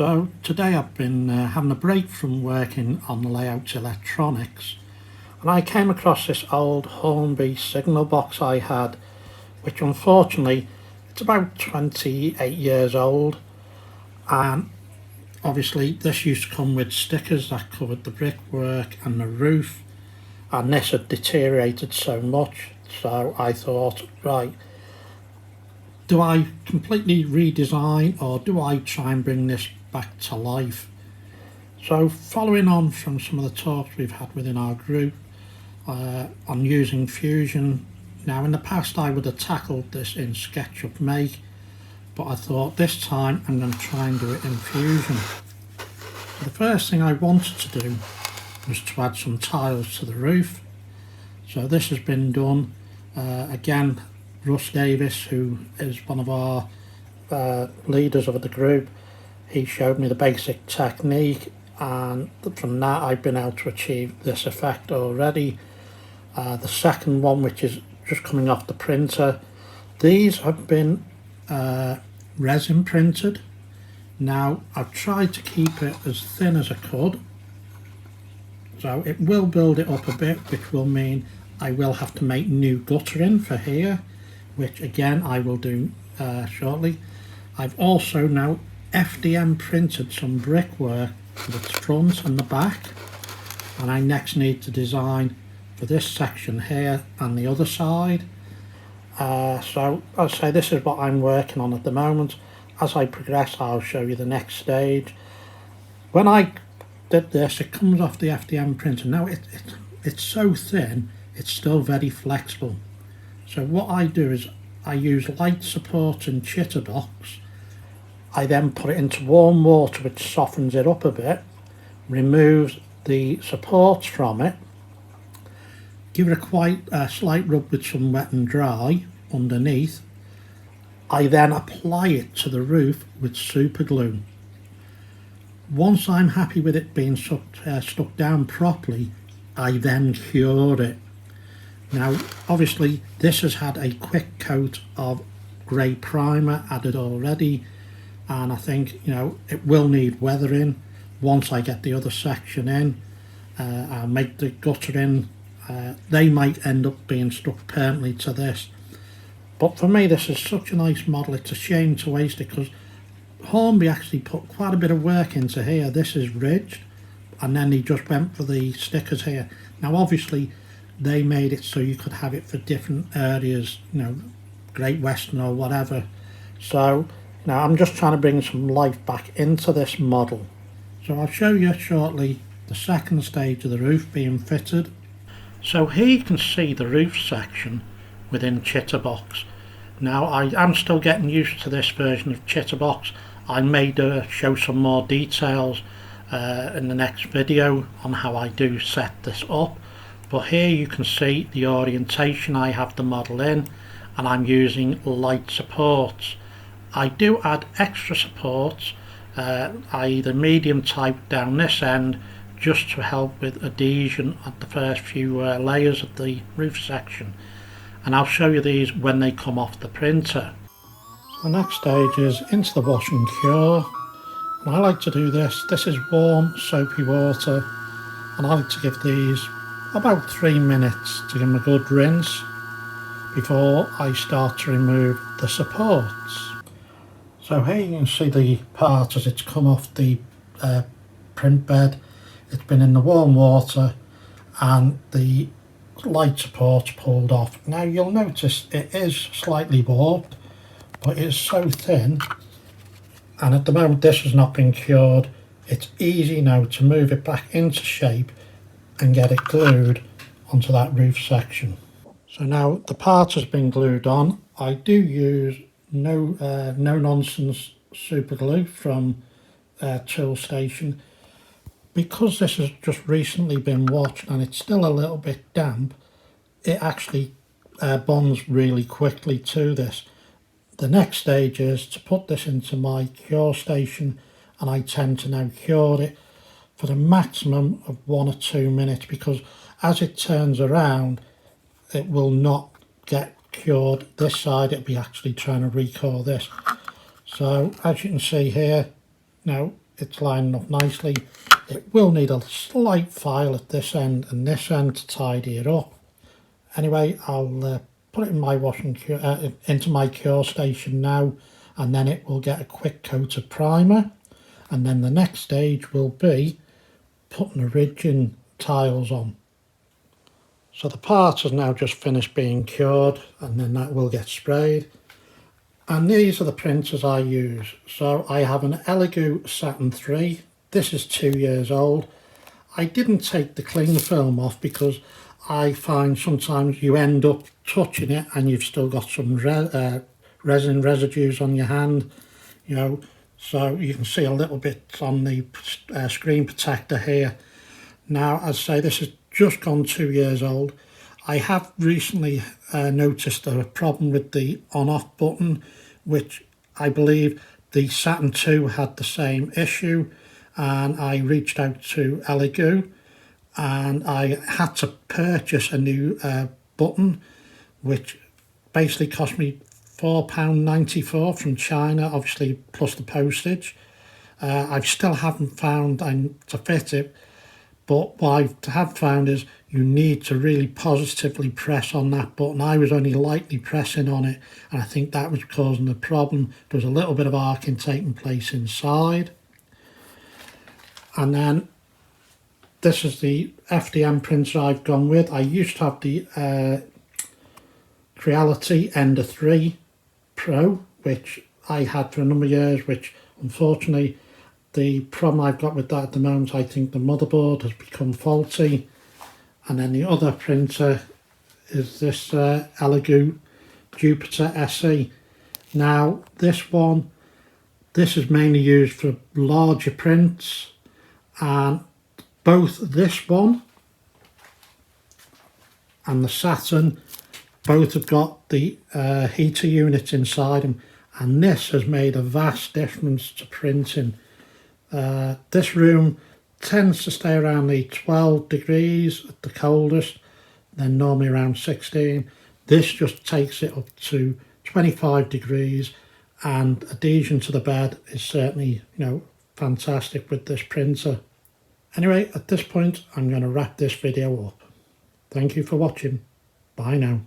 So today I've been having a break from working on the layout electronics, and I came across this old Hornby signal box I had, which unfortunately it's about 28 years old, and obviously this used to come with stickers that covered the brickwork and the roof, and this had deteriorated so much, so I thought, right, do I completely redesign or do I try and bring this back to life? So following on from some of the talks we've had within our group on using Fusion, now in the past I would have tackled this in SketchUp Make, but I thought this time I'm going to try and do it in Fusion. So the first thing I wanted to do was to add some tiles to the roof. So this has been done again. Russ Davis, who is one of our leaders of the group, he showed me the basic technique, and from that I've been able to achieve this effect already. The second one, which is just coming off the printer, these have been resin printed. Now I've tried to keep it as thin as I could, so it will build it up a bit, which will mean I will have to make new guttering for here, which again I will do shortly. I've also now FDM printed some brickwork for the front and the back, and I next need to design for this section here and the other side. So I'll say this is what I'm working on at the moment. As I progress I'll show you the next stage. When I did this, it comes off the FDM printer. Now it's so thin, it's still very flexible. So what I do is I use light support and chitterbox. I then put it into warm water, which softens it up a bit, removes the supports from it, give it a slight rub with some wet and dry underneath. I then apply it to the roof with super glue. Once I'm happy with it being stuck down properly, I then cure it. Now obviously this has had a quick coat of grey primer added already, and I think it will need weathering. Once I get the other section in, I'll make the guttering. They might end up being stuck permanently to this, but for me this is such a nice model, it's a shame to waste it, because Hornby actually put quite a bit of work into here. This is ridged, and then he just went for the stickers here. Now obviously they made it so you could have it for different areas, Great Western or whatever. So now I'm just trying to bring some life back into this model. So I'll show you shortly the second stage of the roof being fitted. So here you can see the roof section within Chitterbox. Now I am still getting used to this version of Chitterbox. I may show some more details in the next video on how I do set this up. But here you can see the orientation I have the model in, and I'm using light supports. I do add extra supports, i.e. the medium type down this end, just to help with adhesion at the first few layers of the roof section. And I'll show you these when they come off the printer. The next stage is into the wash and cure. And I like to do this. This is warm soapy water, and I like to give these about 3 minutes to give them a good rinse before I start to remove the supports. So here you can see the part as it's come off the print bed. It's been in the warm water and the light supports pulled off. Now you'll notice it is slightly warped, but it's so thin, and at the moment this has not been cured. It's easy now to move it back into shape and get it glued onto that roof section. So now the part has been glued on. I do use no nonsense super glue from Toolstation. Because this has just recently been washed and it's still a little bit damp, it actually bonds really quickly to this. The next stage is to put this into my cure station, and I tend to now cure it for the maximum of 1 or 2 minutes, because as it turns around it will not get cured this side, it'll be actually trying to recore this. So as you can see here, now it's lining up nicely. It will need a slight file at this end and this end to tidy it up. Anyway, I'll put it in my into my cure station now, and then it will get a quick coat of primer, and then the next stage will be putting the ridging tiles on. So the part has now just finished being cured, and then that will get sprayed. And these are the printers I use. So I have an Elegoo Saturn 3. This is 2 years old. I didn't take the cling film off because I find sometimes you end up touching it and you've still got some resin residues on your hand, you know, so you can see a little bit on the screen protector here. Now, as I say, this has just gone 2 years old. I have recently noticed a problem with the on-off button, which I believe the Saturn 2 had the same issue, and I reached out to Elegoo and I had to purchase a new button, which basically cost me £4.94 from China, obviously plus the postage. I still haven't found to fit it, but what I have found is you need to really positively press on that button. I was only lightly pressing on it, and I think that was causing the problem. There was a little bit of arcing taking place inside. And then this is the FDM printer I've gone with. I used to have the Creality Ender 3 Pro, which I had for a number of years, which unfortunately the problem I've got with that at the moment, I think the motherboard has become faulty. And then the other printer is this Elegoo Jupiter SE. Now this is mainly used for larger prints, and both this one and the Saturn both have got the heater units inside them, and this has made a vast difference to printing. This room tends to stay around the 12 degrees at the coldest, then normally around 16. This just takes it up to 25 degrees, and adhesion to the bed is certainly, you know, fantastic with this printer. Anyway, at this point I'm going to wrap this video up. Thank you for watching. Bye now.